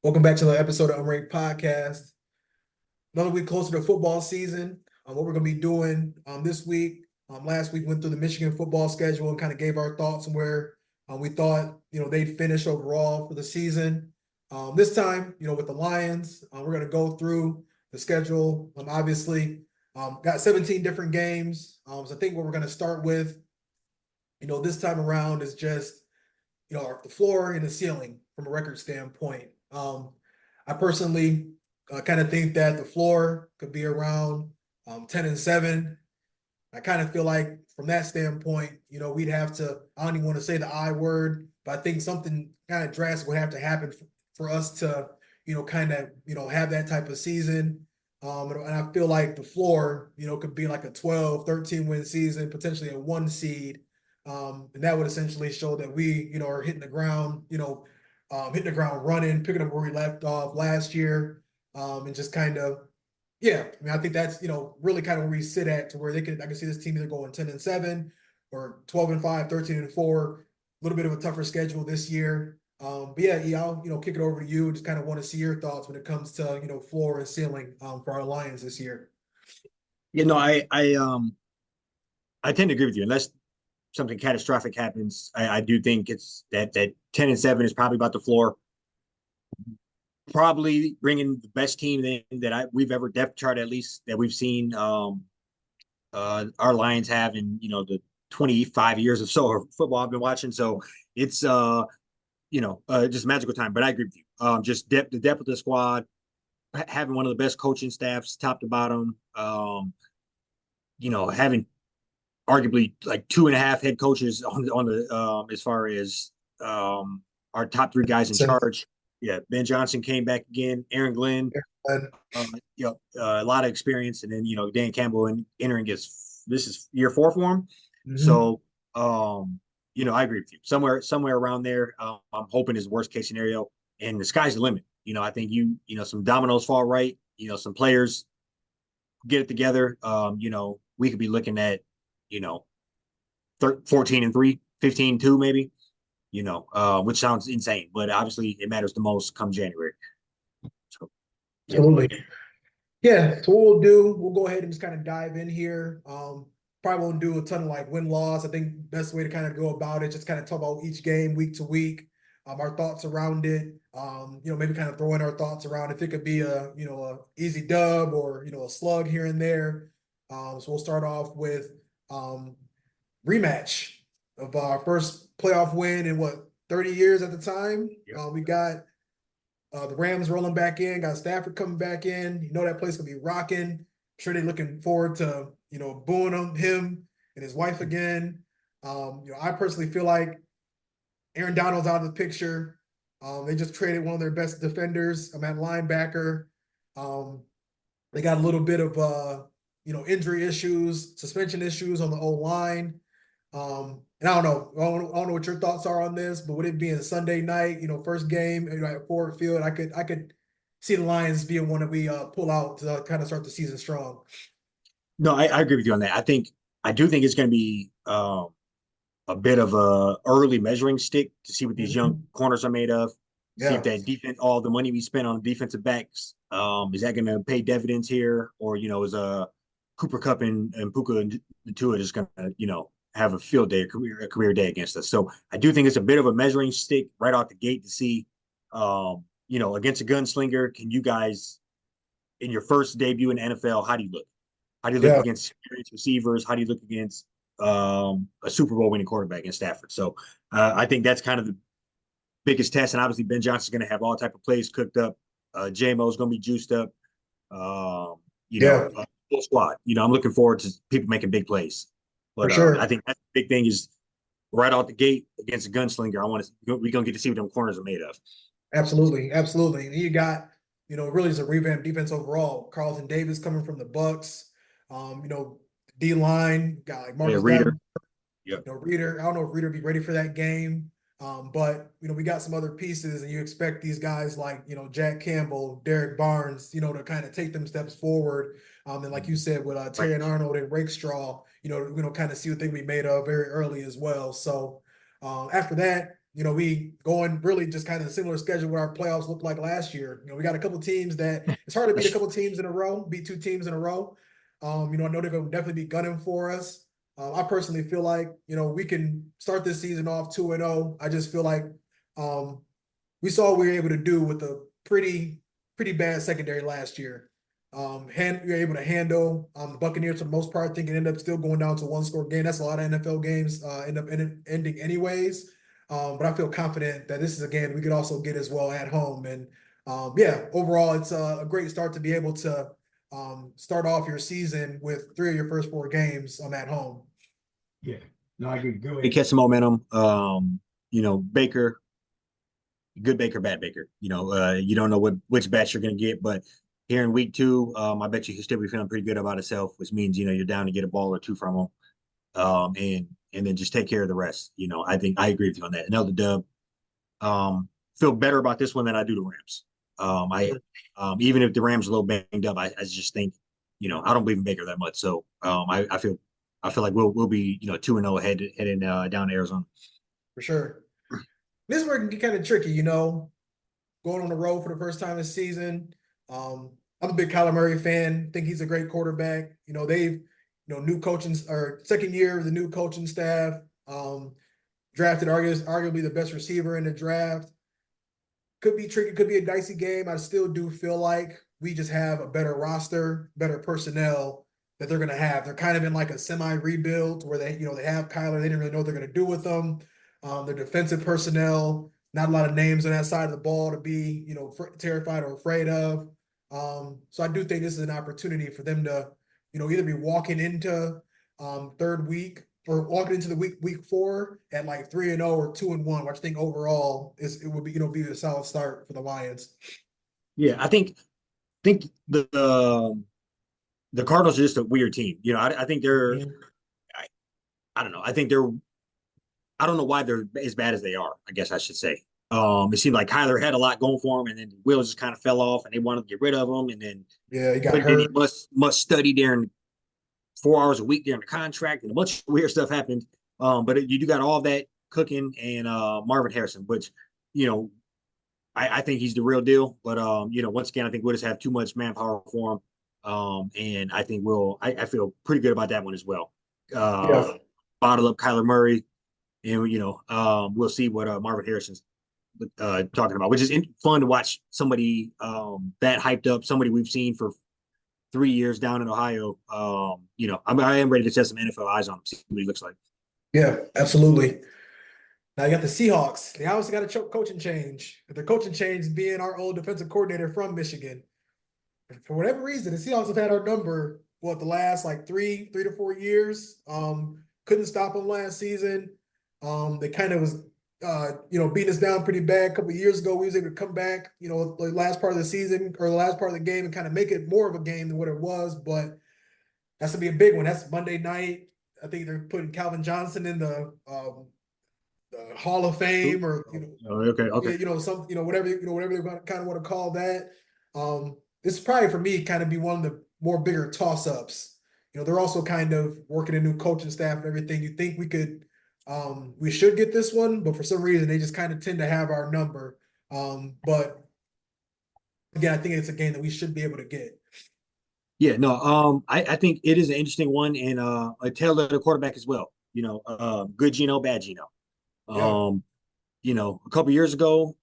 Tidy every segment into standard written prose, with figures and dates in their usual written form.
Welcome back to the episode of Unranked Podcast. Another week closer to football season. What we're going to be doing this week. Last week went through the Michigan football schedule and kind of gave our thoughts on where we thought they'd finish overall for the season. This time, with the Lions, we're going to go through the schedule. Obviously, got 17 different games. So I think what we're going to start with, this time around is just the floor and the ceiling from a record standpoint. I personally kind of think that the floor could be around 10-7. I kind of feel like from that standpoint, we'd have to, I don't even want to say the I word, but I think something kind of drastic would have to happen for us to, kind of, have that type of season. And I feel like the floor, could be like a 12, 13 win season, potentially a 1 seed. And that would essentially show that we, are hitting the ground, hitting the ground running, picking up where we left off last year, and just kind of, yeah. I mean, I think that's really kind of where we sit at, to where I can see this team either going 10-7 or 12-5, 13-4. A little bit of a tougher schedule this year. But yeah, I'll kick it over to you. Just kind of want to see your thoughts when it comes to floor and ceiling for our Lions this year. I tend to agree with you. Unless something catastrophic happens, I do think it's that 10-7 is probably about the floor. Probably bringing the best team in that we've ever depth chart, at least that we've seen. Our Lions have in the 25 years or so of football I've been watching. So it's just magical time. But I agree with you. Just the depth of the squad, having one of the best coaching staffs, top to bottom. Having arguably like two and a half head coaches on the as far as our top three guys in So, charge. Yeah, Ben Johnson came back again. Aaron Glenn, a lot of experience, and then Dan Campbell and entering this is year four for him. mhm. So I agree with you. Somewhere around there. I'm hoping is worst case scenario, and the sky's the limit. I think some dominoes fall right. Some players get it together. We could be looking at you know 14-3, 15-2 maybe. Which sounds insane, but obviously it matters the most come January. So yeah. Absolutely. Yeah, so what we'll do, we'll go ahead and just kind of dive in here. Probably won't do a ton of like win-loss. I think best way to kind of go about it, just kind of talk about each game week to week, our thoughts around it. Maybe kind of throw in our thoughts around if it could be a easy dub or a slug here and there. So we'll start off with rematch of our first playoff win in 30 years at the time. Yeah. We got the Rams rolling back in, got Stafford coming back in. That place gonna be rocking. I'm sure they're looking forward to, booing him and his wife again. I personally feel like Aaron Donald's out of the picture. They just traded one of their best defenders, at linebacker. Um, they got a little bit of injury issues, suspension issues on the O line. And I don't know. I don't know what your thoughts are on this, but with it being Sunday night, first game at Ford Field, I could see the Lions being one that we pull out to kind of start the season strong. No, I agree with you on that. I do think it's going to be a bit of a early measuring stick to see what these young Mhm. corners are made of. See if Yeah, that defense, all the money we spent on defensive backs, is that going to pay dividends here, or is Cooper Cup and Puka and Tua just going to have a field day, a career day against us? So I do think it's a bit of a measuring stick right out the gate to see, against a gunslinger, can you guys in your first debut in the NFL, how do you look? How do you look yeah, against experienced receivers? How do you look against a Super Bowl winning quarterback in Stafford? So I think that's kind of the biggest test. And obviously, Ben Johnson's going to have all type of plays cooked up. JMO's going to be juiced up. yeah, Full squad. I'm looking forward to people making big plays. for But I sure. think that's the big thing is right out the gate against a gunslinger. We're going to get to see what them corners are made of. Absolutely, absolutely. And you got, really just a revamped defense overall. Carlton Davis coming from the Bucks. D line got like Yeah, Marcus Reader. Davenport. Yep. Reader, I don't know if Reader be ready for that game. But we got some other pieces, and you expect these guys like Jack Campbell, Derek Barnes, to kind of take them steps forward. And like you said, with Right. Terry and Arnold and Rakestraw, kind of see what they can be made of very early as well. So after that, we going really just kind of a similar schedule what our playoffs looked like last year. We got a couple teams that it's hard to beat a couple teams in a row, beat two teams in a row. I know they're going to definitely be gunning for us. I personally feel like, we can start this season off 2-0. I just feel like we saw what we were able to do with a pretty bad secondary last year. You're able to handle the Buccaneers for the most part. I think it ended up still going down to one-score game. That's a lot of NFL games end up ending anyways. But I feel confident that this is a game we could also get as well at home. And overall, it's a great start to be able to start off your season with 3 of your first 4 games at home. Yeah, no, I agree. Good way They catch some momentum. Baker, good Baker, bad Baker. You don't know which batch you're going to get, but here in week 2, I bet you he'll still be feeling pretty good about himself, which means you're down to get a ball or 2 from him, and then just take care of the rest. I think I agree with you on that. Another dub. Feel better about this one than I do the Rams. Even if the Rams are a little banged up, I just think I don't believe in Baker that much. So I feel like we'll be 2-0 heading down to Arizona. For sure. This is where it can get kind of tricky, going on the road for the first time this season. I'm a big Kyler Murray fan. Think he's a great quarterback. They've new coaching or second year of the new coaching staff. Drafted arguably the best receiver in the draft. Could be tricky. Could be a dicey game. I still do feel like we just have a better roster, better personnel that they're going to have. They're kind of in like a semi-rebuild where they have Kyler. They didn't really know what they're going to do with them. Their defensive personnel, not a lot of names on that side of the ball to be, terrified or afraid of. So I do think this is an opportunity for them to, either be walking into third week or walking into the week 4 at like 3-0 or 2-1, which I think overall it would be, be a solid start for the Lions. Yeah, I think the Cardinals are just a weird team. I think they're, I don't know. I think I don't know why they're as bad as they are, I guess I should say. It seemed like Kyler had a lot going for him, and then the wheels just kind of fell off, and they wanted to get rid of him. And then he got hurt. He must study during 4 hours a week during the contract, and a bunch of weird stuff happened. But you do got all that cooking and Marvin Harrison, which I think he's the real deal. But once again, I think we'll just have too much manpower for him, and I think I feel pretty good about that one as well. Bottle up Kyler Murray. And we'll see what Marvin Harrison's talking about, which is fun to watch somebody that hyped up, somebody we've seen for 3 years down in Ohio. I am ready to set some NFL eyes on him, see what he looks like. Yeah, absolutely. Now you got the Seahawks. They obviously got a coaching change. The coaching change being our old defensive coordinator from Michigan. For whatever reason, the Seahawks have had our number the last like 3 to 4 years. Couldn't stop them last season. They kind of was, beating us down pretty bad a couple of years ago. We was able to come back, the last part of the season or the last part of the game and kind of make it more of a game than what it was. But that's gonna be a big one. That's Monday night. I think they're putting Calvin Johnson in the Hall of Fame, or okay, whatever they kind of want to call that. This is probably for me kind of be one of the more bigger toss-ups. They're also kind of working a new coaching staff and everything. You think we should get this one, but for some reason they just kind of tend to have our number. But again, I think it's a game that we should be able to get. Yeah, no, I think it is an interesting one, and a tale of the quarterback as well. Good Geno, bad Geno. A couple years ago,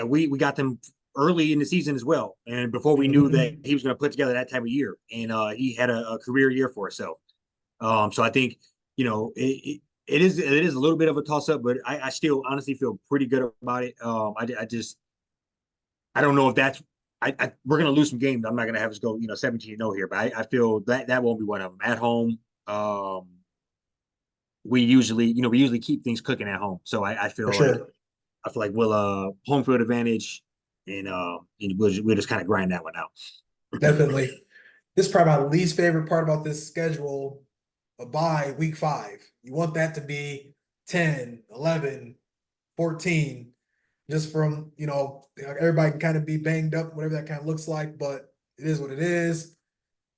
we got them early in the season as well, and before we knew that he was going to put together that type of year, and he had a career year for himself. So I think it is a little bit of a toss up, but I still honestly feel pretty good about it. I don't know if that's. We're gonna lose some games. I'm not gonna have us go 17-0 here, but I feel that won't be one of them. At home, we usually keep things cooking at home, so I feel like we'll home field advantage, and we'll just kind of grind that one out. Definitely. This is probably my least favorite part about this schedule. By week 5, you want that to be 10, 11, 14, just from everybody can kind of be banged up, whatever that kind of looks like, but it is what it is.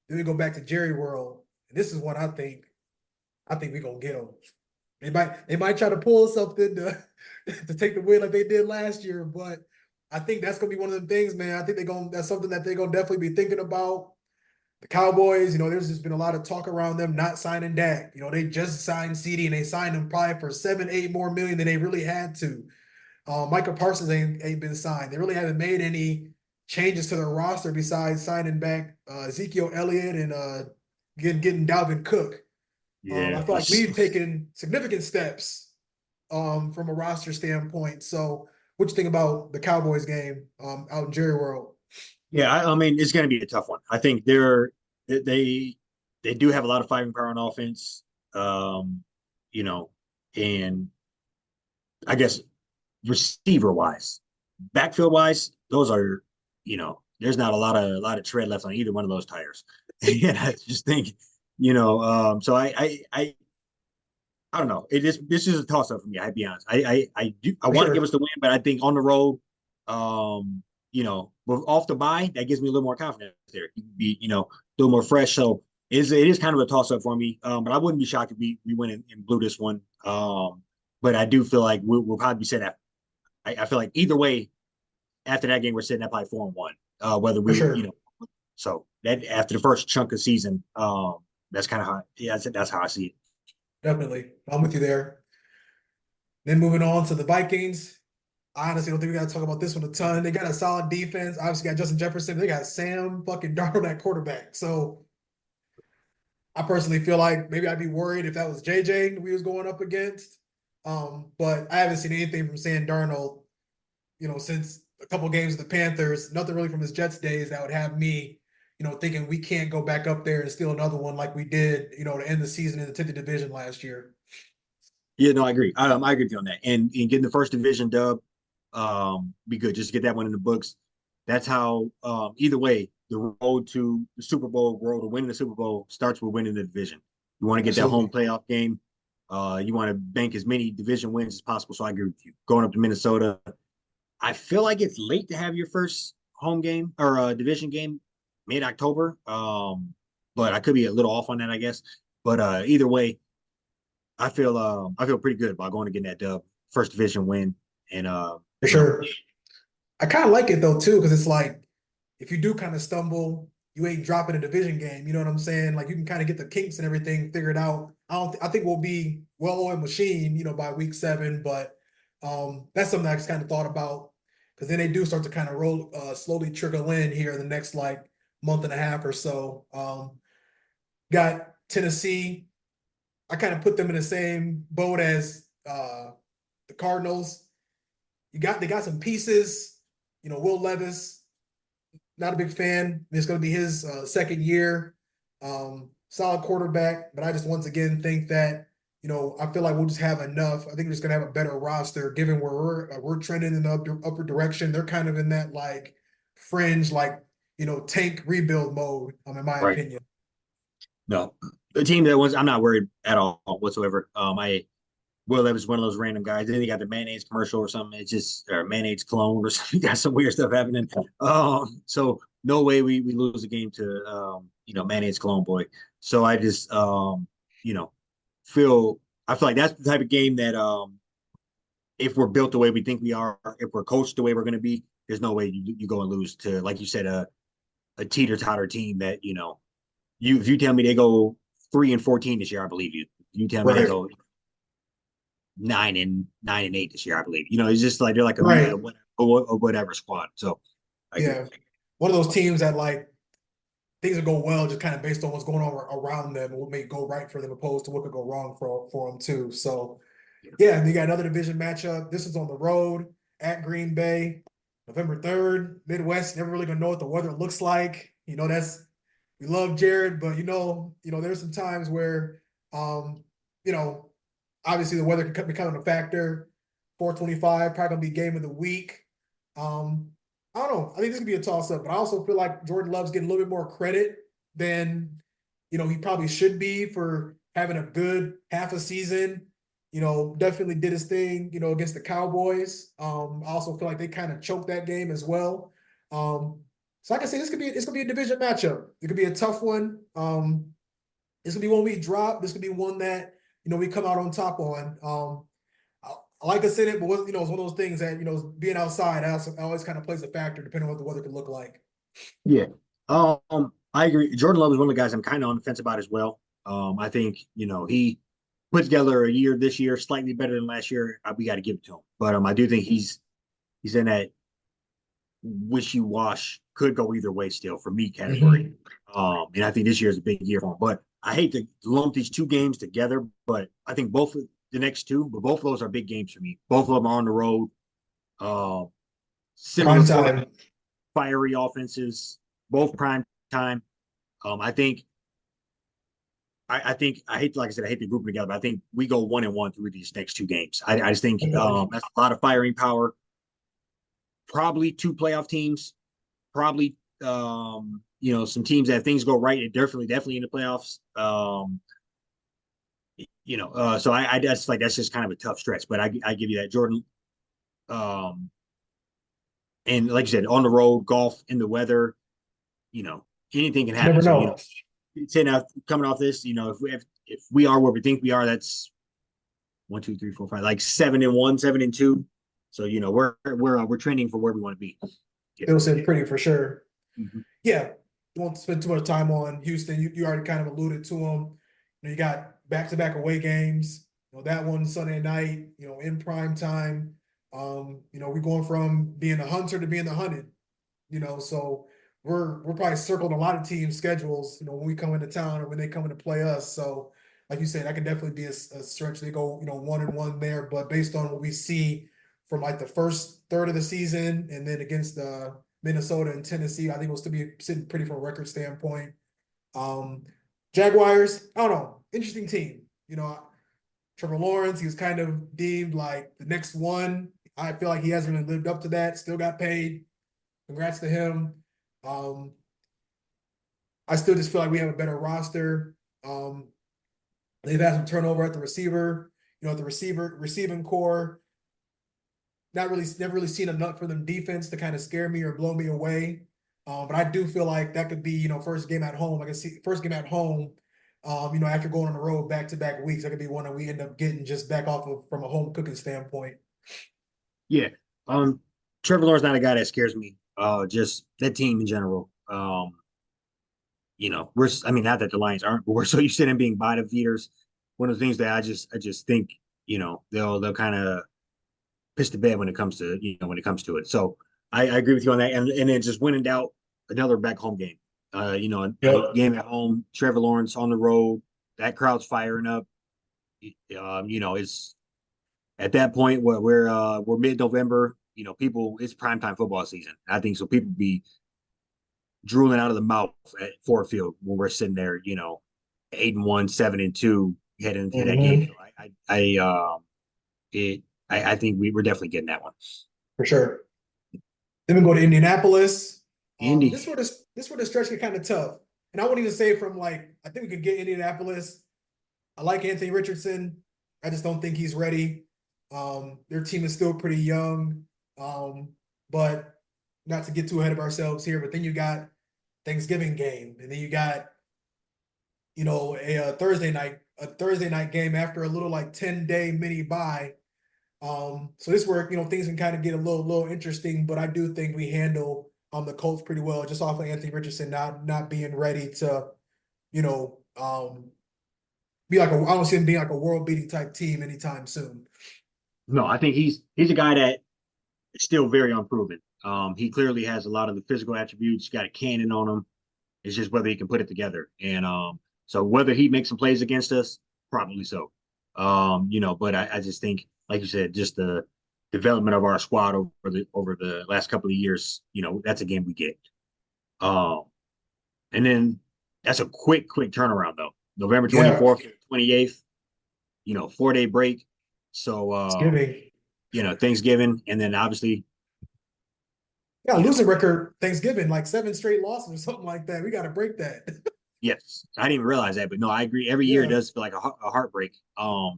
Then we go back to Jerry World, and this is what I think we're gonna get them. They might try to pull something to to take the win like they did last year, but I think that's gonna be one of them things, man. I think that's something that they're gonna definitely be thinking about. The Cowboys, there's just been a lot of talk around them not signing Dak. They just signed CD and they signed him probably for 7, 8 more million than they really had to. Michael Parsons ain't been signed. They really haven't made any changes to their roster besides signing back Ezekiel Elliott and getting Dalvin Cook. Yeah, I feel like we've taken significant steps from a roster standpoint. So, what you think about the Cowboys game out in Jerry World? yeah. I mean, it's going to be a tough one. I think they they do have a lot of fighting power on offense. Um, you know, and I guess receiver wise, backfield wise, those are there's not a lot of tread left on either one of those tires. And I just think so I don't know. This is a toss up for me. I'd be honest. I want to Sure. give us the win, but I think on the road, off the bye, that gives me a little more confidence there. You can be, a little more fresh. So it is kind of a toss up for me. But I wouldn't be shocked if we win and blew this one. But I do feel like we'll probably be sitting at. I feel like either way, after that game, we're sitting at probably 4-1. Whether For we, sure. so that after the first chunk of season, that's kind of how, yeah, that's how I see it. Definitely. I'm with you there. Then moving on to the Vikings. I honestly don't think we got to talk about this one a ton. They got a solid defense. Obviously, got Justin Jefferson. They got Sam fucking Darnold at quarterback. So I personally feel like maybe I'd be worried if that was JJ we was going up against. But I haven't seen anything from Sam Darnold, since a couple games of the Panthers. Nothing really from his Jets days that would have me, thinking we can't go back up there and steal another one like we did, to end the season in the 10th division last year. Yeah, no, I agree. I agree with you on that. And getting the first division dub, be good. Just to get that one in the books. That's how. Either way, the road to the Super Bowl, road to winning the Super Bowl starts with winning the division. You want to get that home Absolutely. playoff game. You want to bank as many division wins as possible. So I agree with you. Going up to Minnesota, I feel like it's late to have your first home game or division game mid-October. But I could be a little off on that, I guess. But either way, I feel pretty good about going to getting that dub, first division win, and For sure. I kind of like it though too, because it's like if you do kind of stumble, you ain't dropping a division game. You know what I'm saying? Like you can kind of get the kinks and everything figured out. I think we'll be well-oiled machine, by week 7. But that's something I just kind of thought about because then they do start to kind of roll, slowly trickle in here in the next like month and a half or so. Got Tennessee. I kind of put them in the same boat as the Cardinals. They got some pieces. Will Levis, not a big fan. It's going to be his second year. Solid quarterback, but I just once again think that I feel like we'll just have enough. I think we're just going to have a better roster given where we're trending in the upper direction. They're kind of in that like fringe, like tank rebuild mode. In my right. opinion. No, the team that was I'm not worried at all whatsoever. I Will Levis is one of those random guys. Then he got the mayonnaise commercial or something. It's just or mayonnaise clone or something. He got some weird stuff happening. So no way we lose a game to mayonnaise clone boy. So I just you know feel I feel like that's the type of game that if we're built the way we think we are, if we're coached the way we're going to be, there's no way you go and lose to like you said a teeter totter team that you if you tell me they go 3-14 this year, I believe you. You tell me they Right. go 9-8 this year, I believe. It's just like they're like a Right. whatever squad. So I agree. Yeah. One of those teams that like things will go well just kind of based on what's going on around them and what may go right for them opposed to what could go wrong for them too. So yeah, you got another division matchup. This is on the road at Green Bay, November 3rd, Midwest. Never really gonna know what the weather looks like. We love Jared, but there's some times where you know, obviously the weather can become a factor. 425, probably gonna be game of the week. Um, I don't know. I think this could be a toss up, but I also feel like Jordan Love's getting a little bit more credit than he probably should be for having a good half a season. Definitely did his thing, against the Cowboys. I also feel like they kind of choked that game as well. So like I say, this could be a division matchup. It could be a tough one. This could be one we drop. This could be one that we come out on top on. I like us in it, but it's one of those things that being outside always kind of plays a factor depending on what the weather could look like. Yeah. I agree. Jordan Love is one of the guys I'm kind of on the fence about as well. I think, he put together a year this year slightly better than last year. We got to give it to him. But I do think he's in that wishy-wash, could go either way still for me category. And I think this year is a big year for him. But I hate to lump these two games together, but I think both of the next two, but both of those are big games for me. Both of them are on the road. Similar Prime time. fiery offenses, both prime time. I think I hate, like I said, I hate to group them together, but I think we go 1-1 through these next two games. I just think that's a lot of firing power. Probably two playoff teams, probably some teams that if things go right, definitely in the playoffs. So I just like that's just kind of a tough stretch, but I give you that, Jordan. And like you said, on the road, golf in the weather, anything can happen. Never So know. saying out coming off this, if we are where we think we are, that's 1, 2, 3, 4, 5, like 7-1, 7-2. So we're trending for where we want to be. It'll sit pretty for sure. Mm-hmm. Yeah, won't spend too much time on Houston. You already kind of alluded to them. You got back-to-back away games. That one Sunday night. In prime time. We're going from being a hunter to being the hunted. So we're probably circled a lot of teams' schedules. When we come into town or when they come in to play us. So like you said, that could definitely be a stretch. They go 1-1 there, but based on what we see from like the first third of the season and then against Minnesota and Tennessee, I think we'll still be sitting pretty from a record standpoint. Jaguars, I don't know, interesting team. Trevor Lawrence, he was kind of deemed like the next one. I feel like he hasn't really lived up to that. Still got paid. Congrats to him. I still just feel like we have a better roster. They've had some turnover at the receiver. At the receiving core. Never really seen enough for them defense to kind of scare me or blow me away. But I do feel like that could be, first game at home. I can see first game at home, after going on the road back-to-back weeks, that could be one that we end up getting just back off of from a home cooking standpoint. Yeah. Trevor Lawrence not a guy that scares me. Just that team in general. Not that the Lions aren't, but we're so used to them being bottom feeders. One of the things that I just think, they'll kind of piss the bed when it comes to it. So I agree with you on that. And then just winning out another back home game. Game at home, Trevor Lawrence on the road, that crowd's firing up. It's at that point where we're mid-November, people, it's primetime football season. I think so people be drooling out of the mouth at Ford Field when we're sitting there, 8-1, 7-2 heading into that game. So I think we're definitely getting that one. For sure. Then we go to Indianapolis. Indy. This where the stretch get kind of tough. And I wouldn't even say from I think we could get Indianapolis. I like Anthony Richardson. I just don't think he's ready. Their team is still pretty young. But not to get too ahead of ourselves here, but then you got Thanksgiving game, and then you got, a Thursday night game after a little 10-day mini bye. So this where things can kind of get a little interesting, but I do think we handle the Colts pretty well, just off of Anthony Richardson not being ready to, be I don't see him being a world beating type team anytime soon. No, I think he's a guy that is still very unproven. He clearly has a lot of the physical attributes, got a cannon on him. It's just whether he can put it together. And so whether he makes some plays against us, probably so. But I just think, like you said, just the development of our squad over the last couple of years, that's a game we get. And then that's a quick turnaround though. November 24th, 28th, 4-day break. So Thanksgiving, and then obviously losing record Thanksgiving, 7 straight losses or something like that. We got to break that. Yes, I didn't even realize that, but no, I agree. Every year it does feel like a heartbreak.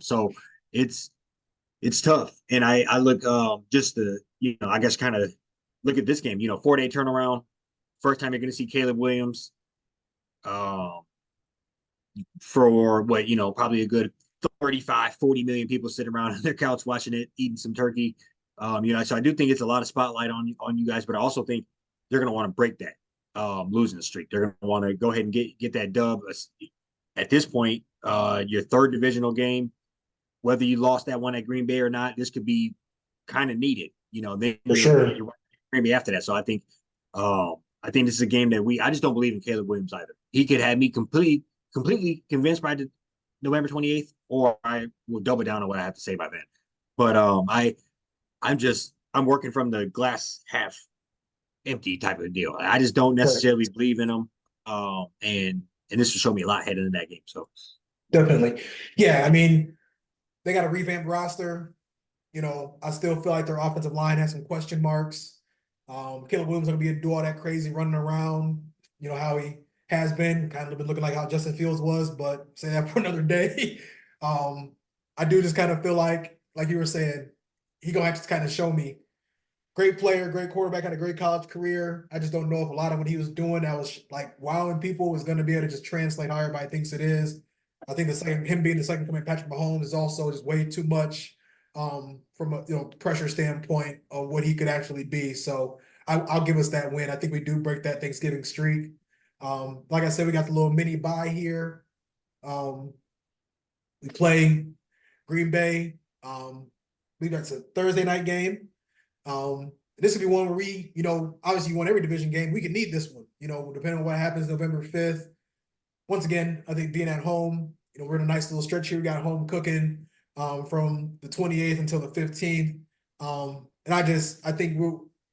So it's tough, and I look just to I guess kind of look at this game. 4-day turnaround. First time you're going to see Caleb Williams. For what probably a good 35, 40 million people sitting around on their couch watching it, eating some turkey. So I do think it's a lot of spotlight on you guys, but I also think they're going to want to break that losing streak. They're going to want to go ahead and get that dub. At this point, your third divisional game, whether you lost that one at Green Bay or not, this could be kind of needed. Then For sure. you're Green Bay after that. So I think this is a game that I just don't believe in Caleb Williams either. He could have me completely convinced by the November 28th, or I will double down on what I have to say by then. But I'm working from the glass half empty type of deal. I just don't necessarily believe in them. And this will show me a lot heading in that game. So Definitely. Yeah, I mean, they got a revamped roster. I still feel like their offensive line has some question marks. Caleb Williams gonna do all that crazy running around, how he has been, kind of been looking like how Justin Fields was, but say that for another day. I do just kind of feel like you were saying, he gonna have to kind of show me. Great player, great quarterback, had a great college career. I just don't know if a lot of what he was doing that was like wowing people was going to be able to just translate how everybody thinks it is. I think him being the second coming Patrick Mahomes is also just way too much from a pressure standpoint of what he could actually be. So I'll give us that win. I think we do break that Thanksgiving streak. Like I said, we got the little mini bye here. We play Green Bay. We got a Thursday night game. This would be one where we, obviously you want every division game. We could need this one, depending on what happens November 5th. Once again, I think being at home, we're in a nice little stretch here. We got home cooking from the 28th until the 15th. And I think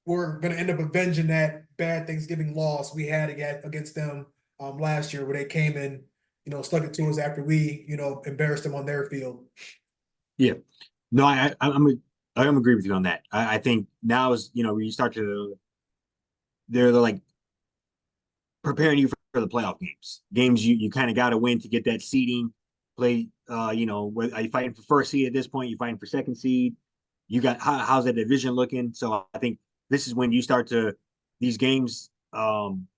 we're going to end up avenging that bad Thanksgiving loss we had against them last year, where they came and, stuck it to us after we, embarrassed them on their field. Yeah, no, I'm agree with you on that. I think now is when you start to they're like preparing you for the playoff games you kind of got to win to get that seeding play. Are you fighting for first seed at this point? You fighting for second seed? You got how's that division looking? So I think this is when you start to these games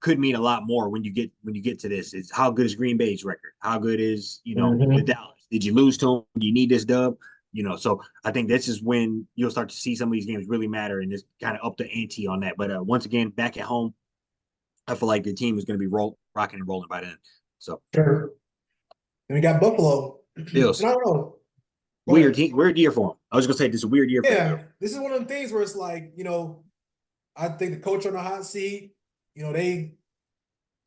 could mean a lot more when you get to this. Is how good is Green Bay's record? How good is the Dallas? Did you lose to them? Do you need this dub? So I think this is when you'll start to see some of these games really matter and just kind of up the ante on that. But once again, back at home, I feel like the team is going to be rocking and rolling by then. So sure. And we got Buffalo. Bills. I don't know. Weird year for them. I was going to say this is a weird year. Yeah, this is one of the things where it's like, I think the coach on the hot seat, they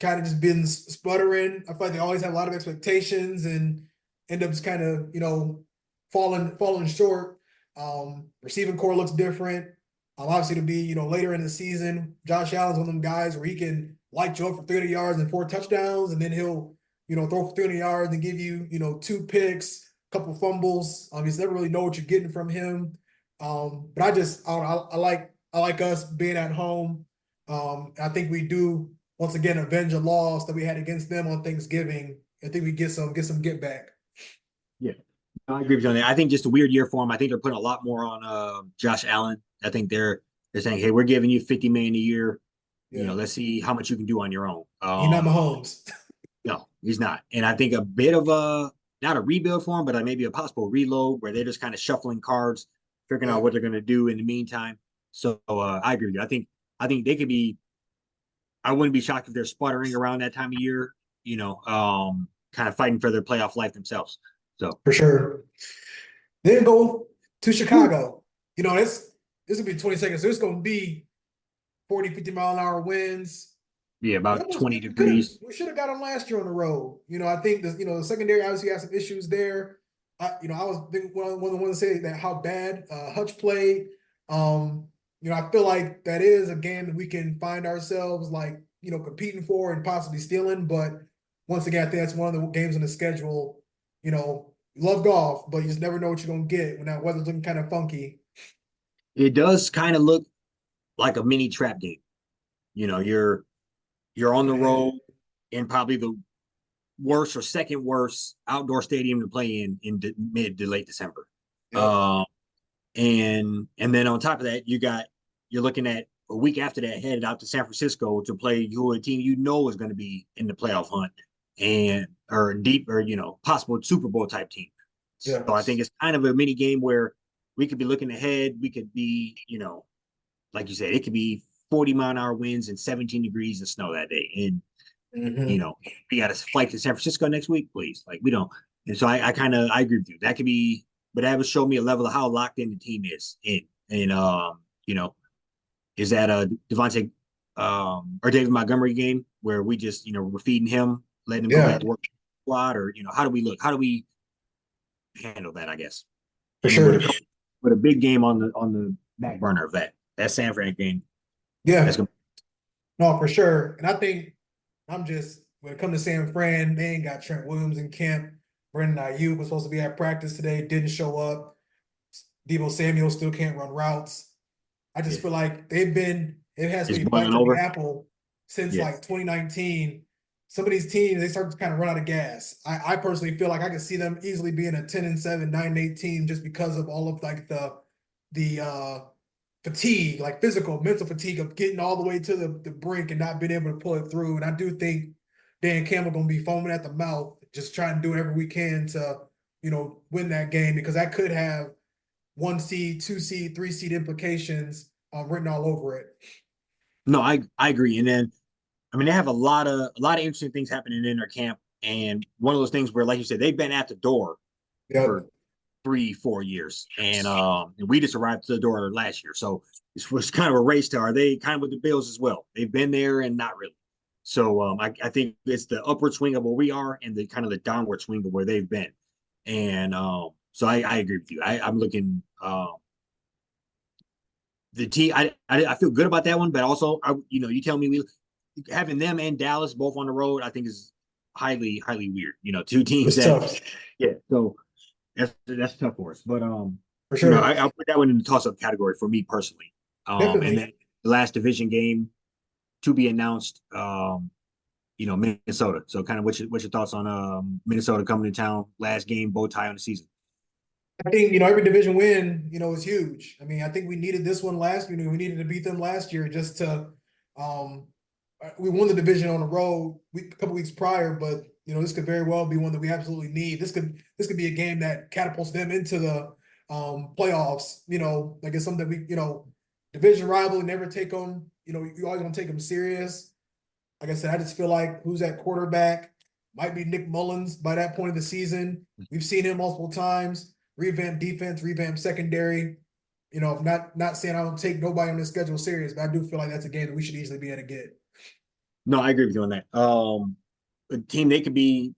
kind of just been sputtering. I feel like they always have a lot of expectations and end up just kind of, falling short. Receiving core looks different. Obviously to be, later in the season, Josh Allen's one of them guys where he can light you up for 300 yards and 4 touchdowns, and then he'll, throw for 300 yards and give you, 2 picks, a couple fumbles. You never really know what you're getting from him. But I like us being at home. I think we do once again avenge a loss that we had against them on Thanksgiving. I think we get some get back. Yeah. I agree with you on that. I think just a weird year for him. I think they're putting a lot more on Josh Allen. I think they're saying, hey, we're giving you $50 million a year. Yeah. Let's see how much you can do on your own. He's not Mahomes. No, he's not. And I think a bit of not a rebuild for him, but maybe a possible reload where they're just kind of shuffling cards, figuring out what they're going to do in the meantime. So I agree with you. I think they could be. I wouldn't be shocked if they're sputtering around that time of year. Kind of fighting for their playoff life themselves. So for sure. Then go to Chicago. This will be 20 seconds. So it's going to be 40, 50 mile an hour winds. Yeah, about 20 degrees. We should have got them last year on the road. I think the secondary obviously has some issues there. I was one of the ones to say that how bad Hutch played. I feel like that is a game that we can find ourselves competing for and possibly stealing. But once again, I think that's one of the games on the schedule. Love golf, but you just never know what you're gonna get when that weather's looking kind of funky. It does kind of look like a mini trap game. You're on the road in probably the worst or second worst outdoor stadium to play in mid to late December. Yep. And then on top of that, you're looking at a week after that headed out to San Francisco to play a team is going to be in the playoff hunt or possible Super Bowl type team. Yeah. So I think it's kind of a mini game where we could be looking ahead. We could be, like you said, it could be 40-mile-an-hour winds and 17 degrees and snow that day. And, Mhm. we got a flight to San Francisco next week, please. Like, we don't. And so I agree with you. That could be, but that would show me a level of how locked in the team is in. And, is that a Devontae or David Montgomery game where we just, we're feeding him, letting him go Yeah, back to work squad, or, how do we look? How do we handle that, I guess? for And then sure. with a big game on the back burner of that San Fran game, Yeah, that's gonna no, for sure. And I think when it comes to San Fran, they ain't got Trent Williams in camp. Brandon Ayuk was supposed to be at practice today, didn't show up. Debo Samuel still can't run routes. I just yeah, feel like it has it's been boiling bites at the over. apple since Yeah. like 2019. Some of these teams, they start to kind of run out of gas. I personally feel like I could see them easily being a 10-7, 9-8 team just because of all of like the fatigue, like physical, mental fatigue of getting all the way to the brink and not being able to pull it through. And I do think Dan Campbell gonna be foaming at the mouth, just trying to do whatever we can to, win that game because that could have 1 seed, 2 seed, 3 seed implications written all over it. No, I agree. And then I mean they have a lot of interesting things happening in their camp. And one of those things where, like you said, they've been at the door Yep. for 3-4 years. And we just arrived to the door last year. So it was kind of a race to, are they kind of with the Bills as well? They've been there and not really. So I think it's the upward swing of where we are and the kind of the downward swing of where they've been. And so I agree with you. I'm looking the team. I feel good about that one, but also you tell me we having them and Dallas both on the road, I think is highly weird. Two teams It's that tough yeah. So that's tough for us. But for sure. I'll put that one in the toss-up category for me personally. And Definitely. then the last division game to be announced, Minnesota. So kind of what's your thoughts on Minnesota coming to town, last game, bow tie on the season? I think, every division win, is huge. I mean, I think we needed this one last year. We needed to beat them last year just to we won the division on the road a couple weeks prior, but this could very well be one that we absolutely need. This could be a game that catapults them into the playoffs. Like it's something that division rival, never take them. You always gonna take them serious. Like I said, I just feel like who's at quarterback might be Nick Mullins by that point of the season. We've seen him multiple times. Revamp defense, revamp secondary. Not saying I don't take nobody on this schedule serious, but I do feel like that's a game that we should easily be able to get. No, I agree with you on that. A team they could be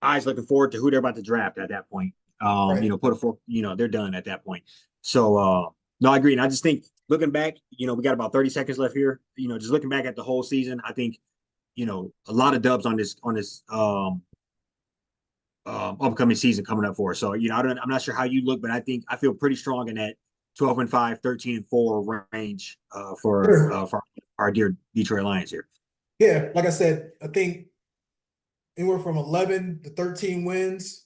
eyes looking forward to who they're about to draft at that point. Right. Put a fork, they're done at that point. So no, I agree. And I just think looking back, we got about 30 seconds left here. Just looking back at the whole season, I think, a lot of dubs on this upcoming season coming up for us. So, I'm not sure how you look, but I feel pretty strong in that 12-5, 13-4 range Sure. for our dear Detroit Lions here. Yeah, like I said, I think anywhere from 11 to 13 wins